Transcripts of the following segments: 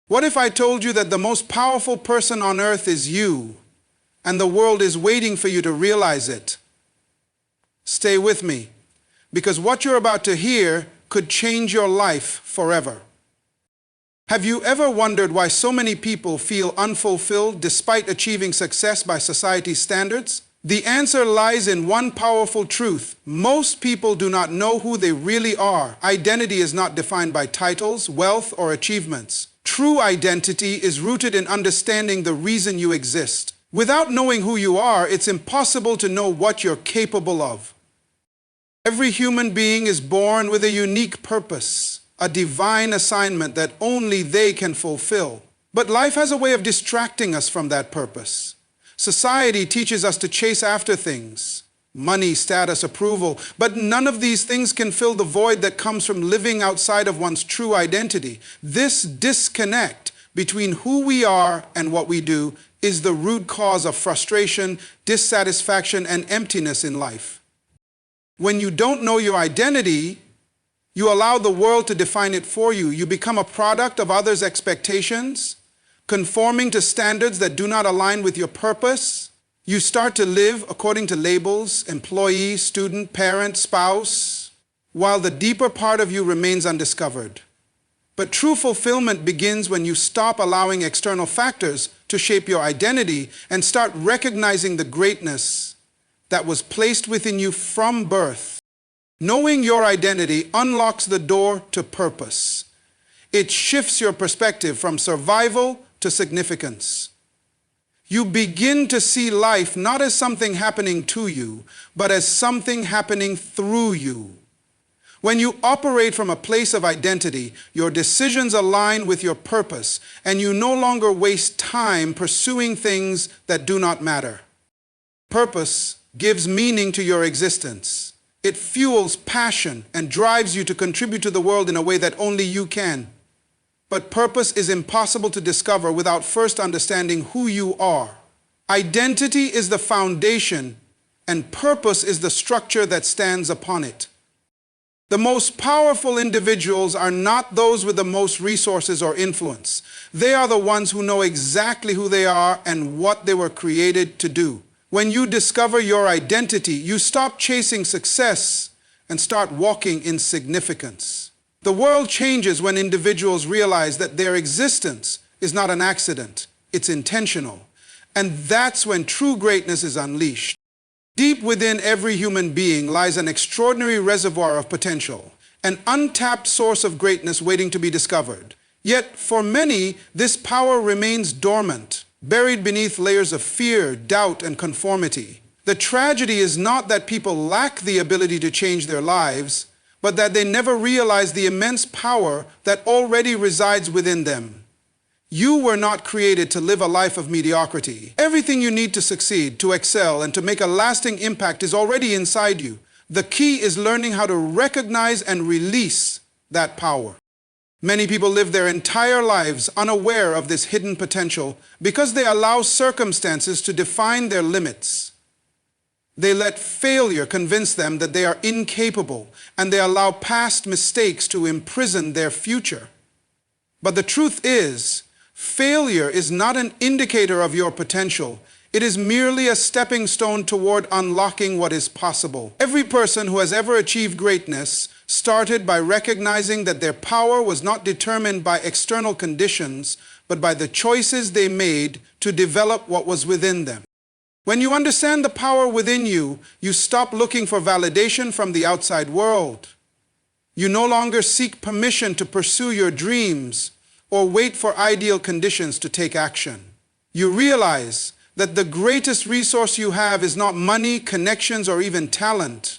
What if I told you that the most powerful person on earth is you, and the world is waiting for you to realize it? Stay with me, because what you're about to hear could change your life forever. Have you ever wondered why so many people feel unfulfilled despite achieving success by society's standards? The answer lies in one powerful truth. Most people do not know who they really are. Identity is not defined by titles, wealth, or achievements. True identity is rooted in understanding the reason you exist. Without knowing who you are, it's impossible to know what you're capable of. Every human being is born with a unique purpose, a divine assignment that only they can fulfill. But life has a way of distracting us from that purpose. Society teaches us to chase after things, money, status, approval, but none of these things can fill the void that comes from living outside of one's true identity. This disconnect between who we are and what we do is the root cause of frustration, dissatisfaction, and emptiness in life. When you don't know your identity, you allow the world to define it for you. You become a product of others' expectations, conforming to standards that do not align with your purpose. You start to live according to labels, employee, student, parent, spouse, while the deeper part of you remains undiscovered. But true fulfillment begins when you stop allowing external factors to shape your identity and start recognizing the greatness that was placed within you from birth. Knowing your identity unlocks the door to purpose. It shifts your perspective from survival to significance. You begin to see life not as something happening to you, but as something happening through you. When you operate from a place of identity, your decisions align with your purpose, and you no longer waste time pursuing things that do not matter. Purpose gives meaning to your existence. It fuels passion and drives you to contribute to the world in a way that only you can. But purpose is impossible to discover without first understanding who you are. Identity is the foundation, and purpose is the structure that stands upon it. The most powerful individuals are not those with the most resources or influence. They are the ones who know exactly who they are and what they were created to do. When you discover your identity, you stop chasing success and start walking in significance. The world changes when individuals realize that their existence is not an accident, it's intentional. And that's when true greatness is unleashed. Deep within every human being lies an extraordinary reservoir of potential, an untapped source of greatness waiting to be discovered. Yet, for many, this power remains dormant, buried beneath layers of fear, doubt, and conformity. The tragedy is not that people lack the ability to change their lives, but that they never realize the immense power that already resides within them. You were not created to live a life of mediocrity. Everything you need to succeed, to excel, and to make a lasting impact is already inside you. The key is learning how to recognize and release that power. Many people live their entire lives unaware of this hidden potential because they allow circumstances to define their limits. They let failure convince them that they are incapable, and they allow past mistakes to imprison their future. But the truth is, failure is not an indicator of your potential. It is merely a stepping stone toward unlocking what is possible. Every person who has ever achieved greatness started by recognizing that their power was not determined by external conditions, but by the choices they made to develop what was within them. When you understand the power within you, you stop looking for validation from the outside world. You no longer seek permission to pursue your dreams or wait for ideal conditions to take action. You realize that the greatest resource you have is not money, connections, or even talent.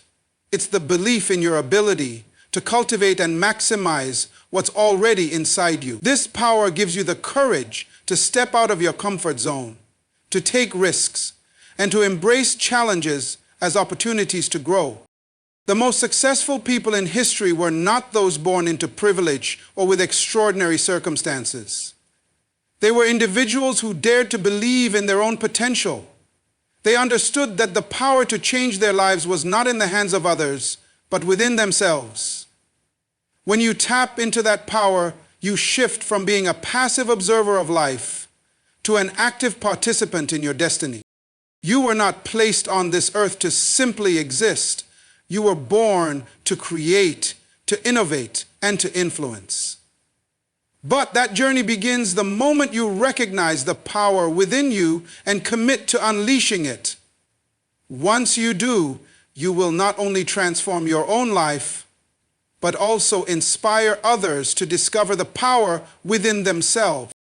It's the belief in your ability to cultivate and maximize what's already inside you. This power gives you the courage to step out of your comfort zone, to take risks, and to embrace challenges as opportunities to grow. The most successful people in history were not those born into privilege or with extraordinary circumstances. They were individuals who dared to believe in their own potential. They understood that the power to change their lives was not in the hands of others, but within themselves. When you tap into that power, you shift from being a passive observer of life to an active participant in your destiny. You were not placed on this earth to simply exist. You were born to create, to innovate, and to influence. But that journey begins the moment you recognize the power within you and commit to unleashing it. Once you do, you will not only transform your own life, but also inspire others to discover the power within themselves.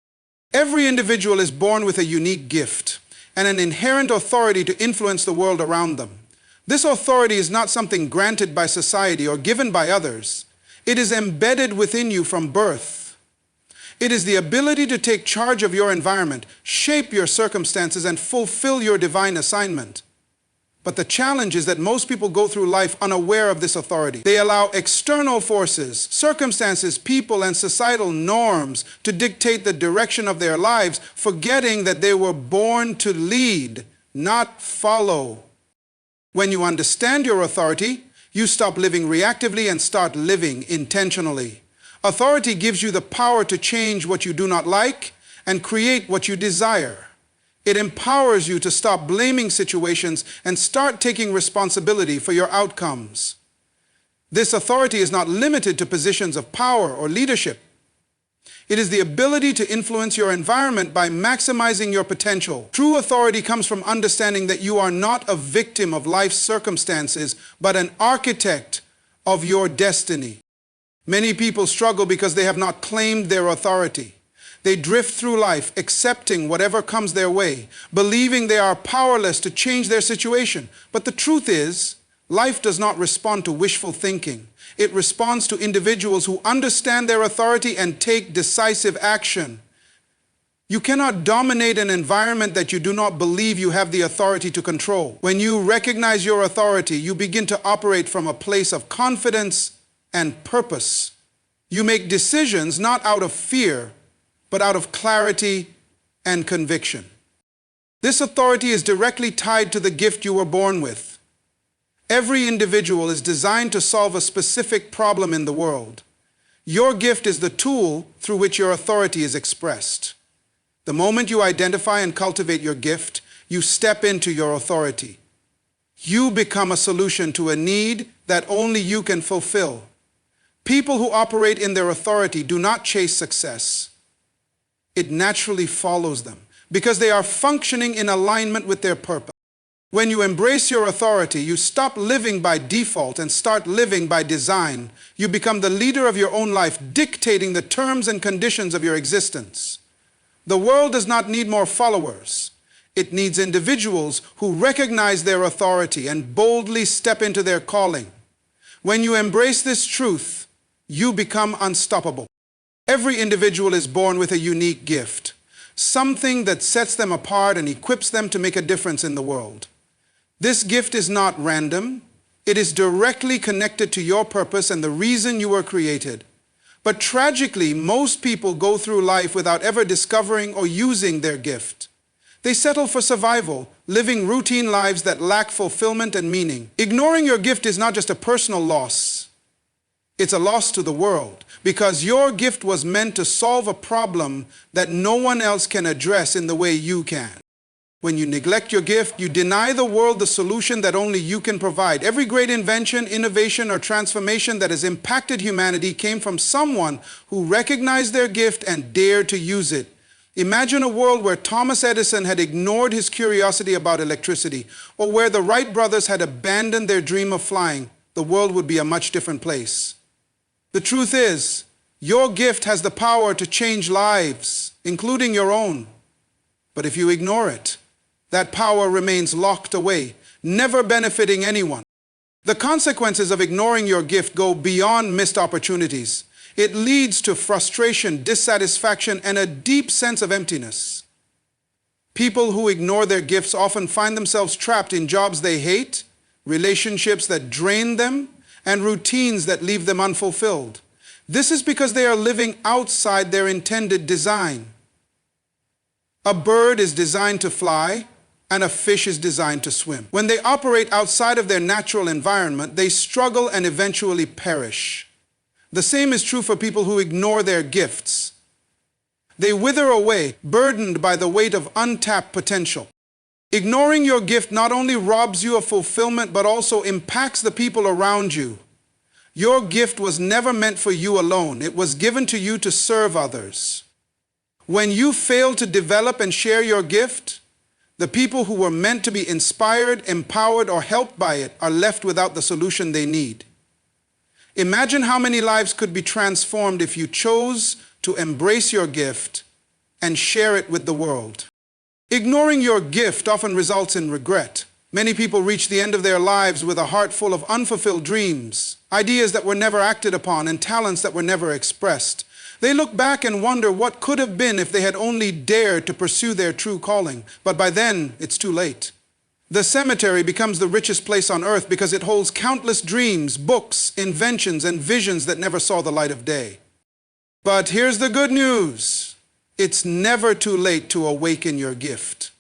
Every individual is born with a unique gift and an inherent authority to influence the world around them. This authority is not something granted by society or given by others. It is embedded within you from birth. It is the ability to take charge of your environment, shape your circumstances, and fulfill your divine assignment. But the challenge is that most people go through life unaware of this authority. They allow external forces, circumstances, people, and societal norms to dictate the direction of their lives, forgetting that they were born to lead, not follow. When you understand your authority, you stop living reactively and start living intentionally. Authority gives you the power to change what you do not like and create what you desire. It empowers you to stop blaming situations and start taking responsibility for your outcomes. This authority is not limited to positions of power or leadership. It is the ability to influence your environment by maximizing your potential. True authority comes from understanding that you are not a victim of life's circumstances, but an architect of your destiny. Many people struggle because they have not claimed their authority. They drift through life accepting whatever comes their way, believing they are powerless to change their situation. But the truth is, life does not respond to wishful thinking. It responds to individuals who understand their authority and take decisive action. You cannot dominate an environment that you do not believe you have the authority to control. When you recognize your authority, you begin to operate from a place of confidence and purpose. You make decisions not out of fear, but out of clarity and conviction. This authority is directly tied to the gift you were born with. Every individual is designed to solve a specific problem in the world. Your gift is the tool through which your authority is expressed. The moment you identify and cultivate your gift, you step into your authority. You become a solution to a need that only you can fulfill. People who operate in their authority do not chase success. It naturally follows them because they are functioning in alignment with their purpose. When you embrace your authority, you stop living by default and start living by design. You become the leader of your own life, dictating the terms and conditions of your existence. The world does not need more followers. It needs individuals who recognize their authority and boldly step into their calling. When you embrace this truth, you become unstoppable. Every individual is born with a unique gift, something that sets them apart and equips them to make a difference in the world. This gift is not random. It is directly connected to your purpose and the reason you were created. But tragically, most people go through life without ever discovering or using their gift. They settle for survival, living routine lives that lack fulfillment and meaning. Ignoring your gift is not just a personal loss. It's a loss to the world, because your gift was meant to solve a problem that no one else can address in the way you can. When you neglect your gift, you deny the world the solution that only you can provide. Every great invention, innovation, or transformation that has impacted humanity came from someone who recognized their gift and dared to use it. Imagine a world where Thomas Edison had ignored his curiosity about electricity, or where the Wright brothers had abandoned their dream of flying. The world would be a much different place. The truth is, your gift has the power to change lives, including your own. But if you ignore it, that power remains locked away, never benefiting anyone. The consequences of ignoring your gift go beyond missed opportunities. It leads to frustration, dissatisfaction, and a deep sense of emptiness. People who ignore their gifts often find themselves trapped in jobs they hate, relationships that drain them, and routines that leave them unfulfilled. This is because they are living outside their intended design. A bird is designed to fly, and a fish is designed to swim. When they operate outside of their natural environment, they struggle and eventually perish. The same is true for people who ignore their gifts. They wither away, burdened by the weight of untapped potential. Ignoring your gift not only robs you of fulfillment, but also impacts the people around you. Your gift was never meant for you alone. It was given to you to serve others. When you fail to develop and share your gift, the people who were meant to be inspired, empowered, or helped by it are left without the solution they need. Imagine how many lives could be transformed if you chose to embrace your gift and share it with the world. Ignoring your gift often results in regret. Many people reach the end of their lives with a heart full of unfulfilled dreams, ideas that were never acted upon, and talents that were never expressed. They look back and wonder what could have been if they had only dared to pursue their true calling. But by then, it's too late. The cemetery becomes the richest place on earth because it holds countless dreams, books, inventions, and visions that never saw the light of day. But here's the good news. It's never too late to awaken your gift.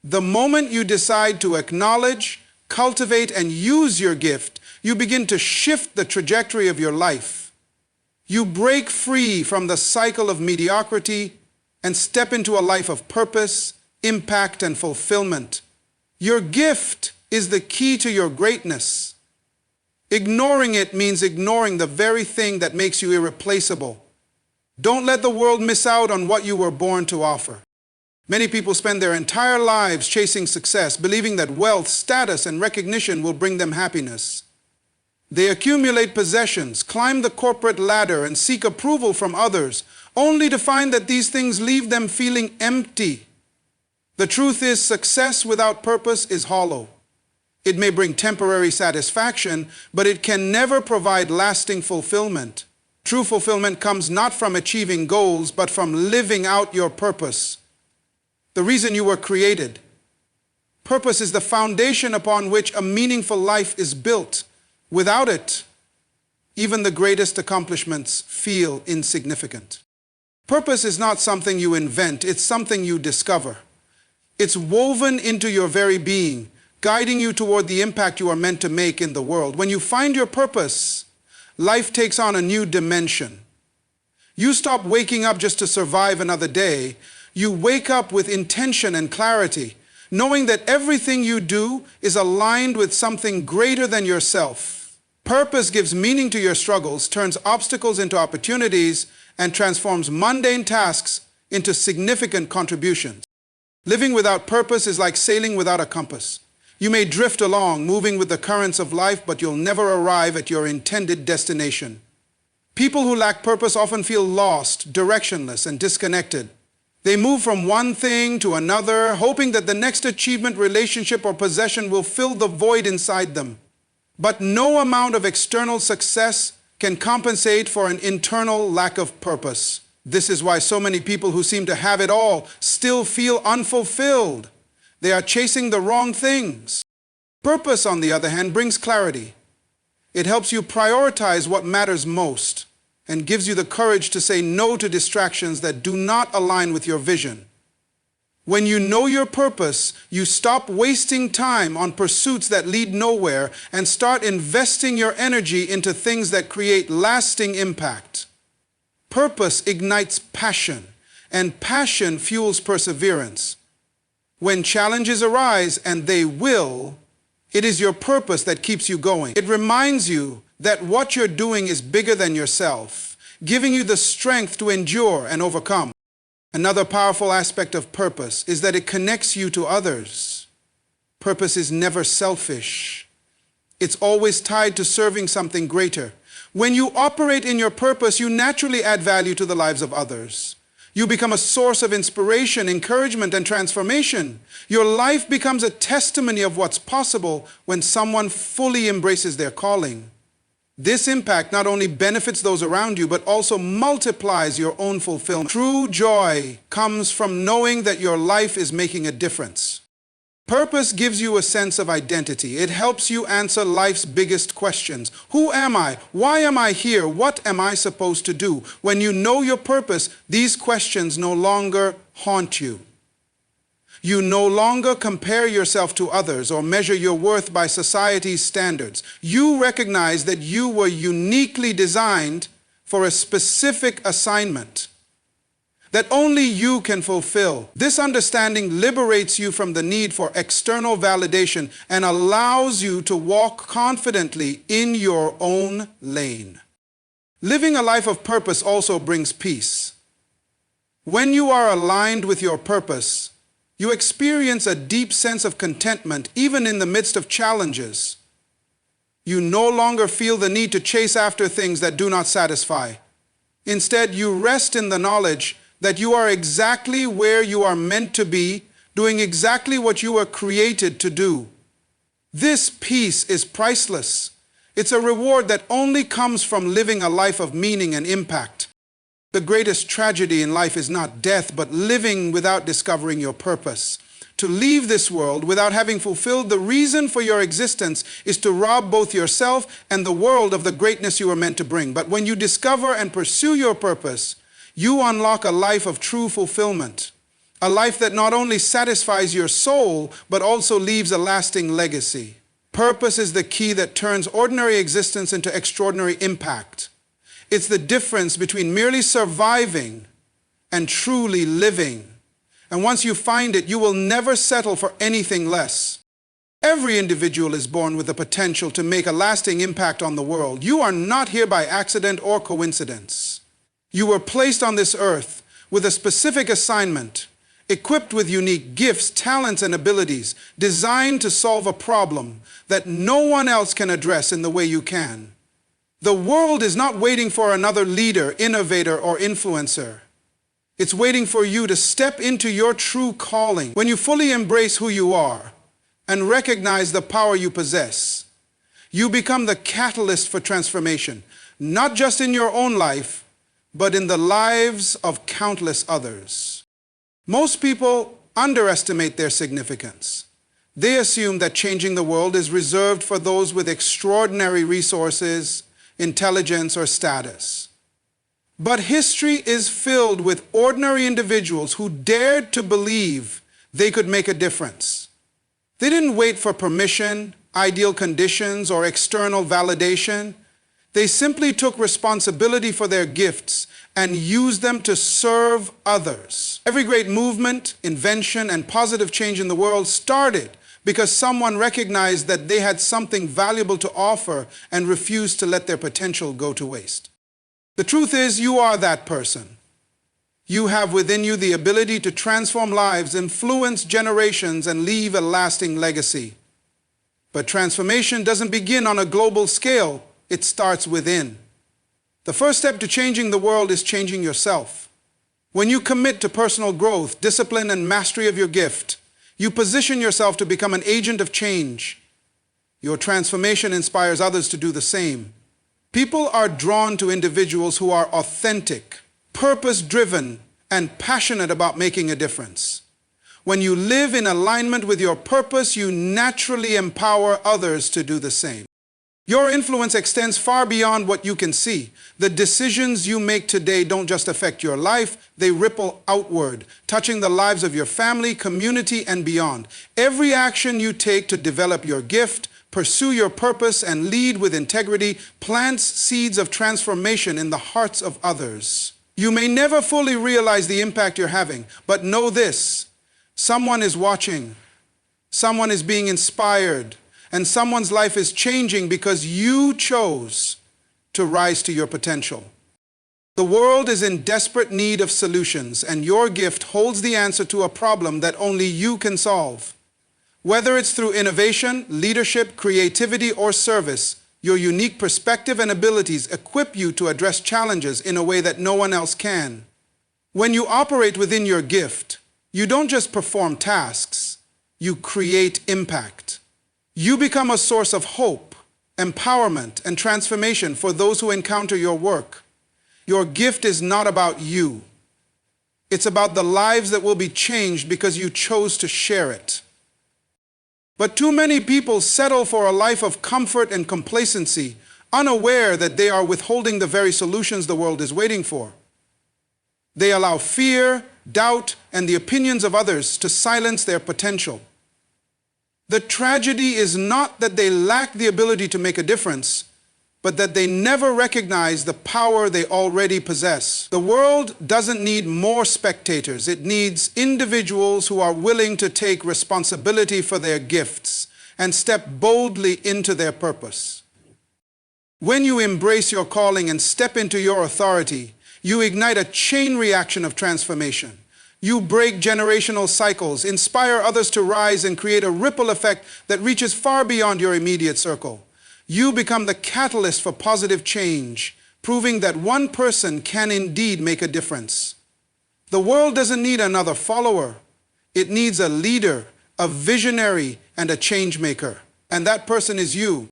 The moment you decide to acknowledge, cultivate, and use your gift, you begin to shift the trajectory of your life. You break free from the cycle of mediocrity and step into a life of purpose, impact, and fulfillment. Your gift is the key to your greatness. Ignoring it means ignoring the very thing that makes you irreplaceable. Don't let the world miss out on what you were born to offer. Many people spend their entire lives chasing success, believing that wealth, status, and recognition will bring them happiness. They accumulate possessions, climb the corporate ladder, and seek approval from others, only to find that these things leave them feeling empty. The truth is, success without purpose is hollow. It may bring temporary satisfaction, but it can never provide lasting fulfillment. True fulfillment comes not from achieving goals, but from living out your purpose. The reason you were created. Purpose is the foundation upon which a meaningful life is built. Without it, even the greatest accomplishments feel insignificant. Purpose is not something you invent, it's something you discover. It's woven into your very being, guiding you toward the impact you are meant to make in the world. When you find your purpose, life takes on a new dimension. You stop waking up just to survive another day. You wake up with intention and clarity, knowing that everything you do is aligned with something greater than yourself. Purpose gives meaning to your struggles, turns obstacles into opportunities, and transforms mundane tasks into significant contributions. Living without purpose is like sailing without a compass. You may drift along, moving with the currents of life, but you'll never arrive at your intended destination. People who lack purpose often feel lost, directionless, and disconnected. They move from one thing to another, hoping that the next achievement, relationship, or possession will fill the void inside them. But no amount of external success can compensate for an internal lack of purpose. This is why so many people who seem to have it all still feel unfulfilled. They are chasing the wrong things. Purpose, on the other hand, brings clarity. It helps you prioritize what matters most and gives you the courage to say no to distractions that do not align with your vision. When you know your purpose, you stop wasting time on pursuits that lead nowhere and start investing your energy into things that create lasting impact. Purpose ignites passion, and passion fuels perseverance. When challenges arise, and they will, it is your purpose that keeps you going. It reminds you that what you're doing is bigger than yourself, giving you the strength to endure and overcome. Another powerful aspect of purpose is that it connects you to others. Purpose is never selfish. It's always tied to serving something greater. When you operate in your purpose, you naturally add value to the lives of others. You become a source of inspiration, encouragement, and transformation. Your life becomes a testimony of what's possible when someone fully embraces their calling. This impact not only benefits those around you, but also multiplies your own fulfillment. True joy comes from knowing that your life is making a difference. Purpose gives you a sense of identity. It helps you answer life's biggest questions. Who am I? Why am I here? What am I supposed to do? When you know your purpose, these questions no longer haunt you. You no longer compare yourself to others or measure your worth by society's standards. You recognize that you were uniquely designed for a specific assignment that only you can fulfill. This understanding liberates you from the need for external validation and allows you to walk confidently in your own lane. Living a life of purpose also brings peace. When you are aligned with your purpose, you experience a deep sense of contentment even in the midst of challenges. You no longer feel the need to chase after things that do not satisfy. Instead, you rest in the knowledge that you are exactly where you are meant to be, doing exactly what you were created to do. This peace is priceless. It's a reward that only comes from living a life of meaning and impact. The greatest tragedy in life is not death, but living without discovering your purpose. To leave this world without having fulfilled the reason for your existence is to rob both yourself and the world of the greatness you were meant to bring. But when you discover and pursue your purpose, you unlock a life of true fulfillment. A life that not only satisfies your soul, but also leaves a lasting legacy. Purpose is the key that turns ordinary existence into extraordinary impact. It's the difference between merely surviving and truly living. And once you find it, you will never settle for anything less. Every individual is born with the potential to make a lasting impact on the world. You are not here by accident or coincidence. You were placed on this earth with a specific assignment, equipped with unique gifts, talents, and abilities, designed to solve a problem that no one else can address in the way you can. The world is not waiting for another leader, innovator, or influencer. It's waiting for you to step into your true calling. When you fully embrace who you are and recognize the power you possess, you become the catalyst for transformation, not just in your own life, but in the lives of countless others. Most people underestimate their significance. They assume that changing the world is reserved for those with extraordinary resources, intelligence, or status. But history is filled with ordinary individuals who dared to believe they could make a difference. They didn't wait for permission, ideal conditions, or external validation. They simply took responsibility for their gifts and used them to serve others. Every great movement, invention, and positive change in the world started because someone recognized that they had something valuable to offer and refused to let their potential go to waste. The truth is, you are that person. You have within you the ability to transform lives, influence generations, and leave a lasting legacy. But transformation doesn't begin on a global scale. It starts within. The first step to changing the world is changing yourself. When you commit to personal growth, discipline, and mastery of your gift, you position yourself to become an agent of change. Your transformation inspires others to do the same. People are drawn to individuals who are authentic, purpose-driven, and passionate about making a difference. When you live in alignment with your purpose, you naturally empower others to do the same. Your influence extends far beyond what you can see. The decisions you make today don't just affect your life, they ripple outward, touching the lives of your family, community, and beyond. Every action you take to develop your gift, pursue your purpose, and lead with integrity plants seeds of transformation in the hearts of others. You may never fully realize the impact you're having, but know this: someone is watching, someone is being inspired, and someone's life is changing because you chose to rise to your potential. The world is in desperate need of solutions, and your gift holds the answer to a problem that only you can solve. Whether it's through innovation, leadership, creativity, or service, your unique perspective and abilities equip you to address challenges in a way that no one else can. When you operate within your gift, you don't just perform tasks, you create impact. You become a source of hope, empowerment, and transformation for those who encounter your work. Your gift is not about you. It's about the lives that will be changed because you chose to share it. But too many people settle for a life of comfort and complacency, unaware that they are withholding the very solutions the world is waiting for. They allow fear, doubt, and the opinions of others to silence their potential. The tragedy is not that they lack the ability to make a difference, but that they never recognize the power they already possess. The world doesn't need more spectators. It needs individuals who are willing to take responsibility for their gifts and step boldly into their purpose. When you embrace your calling and step into your authority, you ignite a chain reaction of transformation. You break generational cycles, inspire others to rise, and create a ripple effect that reaches far beyond your immediate circle. You become the catalyst for positive change, proving that one person can indeed make a difference. The world doesn't need another follower. It needs a leader, a visionary, and a change maker. And that person is you.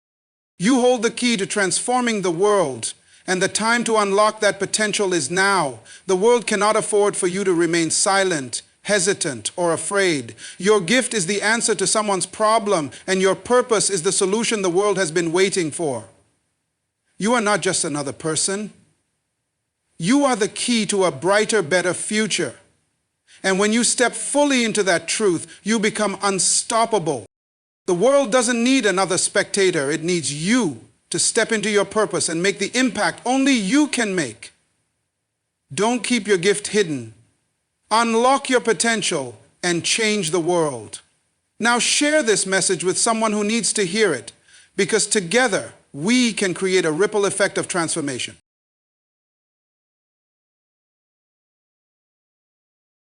You hold the key to transforming the world, and the time to unlock that potential is now. The world cannot afford for you to remain silent, hesitant, or afraid. Your gift is the answer to someone's problem, and your purpose is the solution the world has been waiting for. You are not just another person. You are the key to a brighter, better future. And when you step fully into that truth, you become unstoppable. The world doesn't need another spectator. It needs you to step into your purpose and make the impact only you can make. Don't keep your gift hidden. Unlock your potential and change the world. Now share this message with someone who needs to hear it, because together we can create a ripple effect of transformation.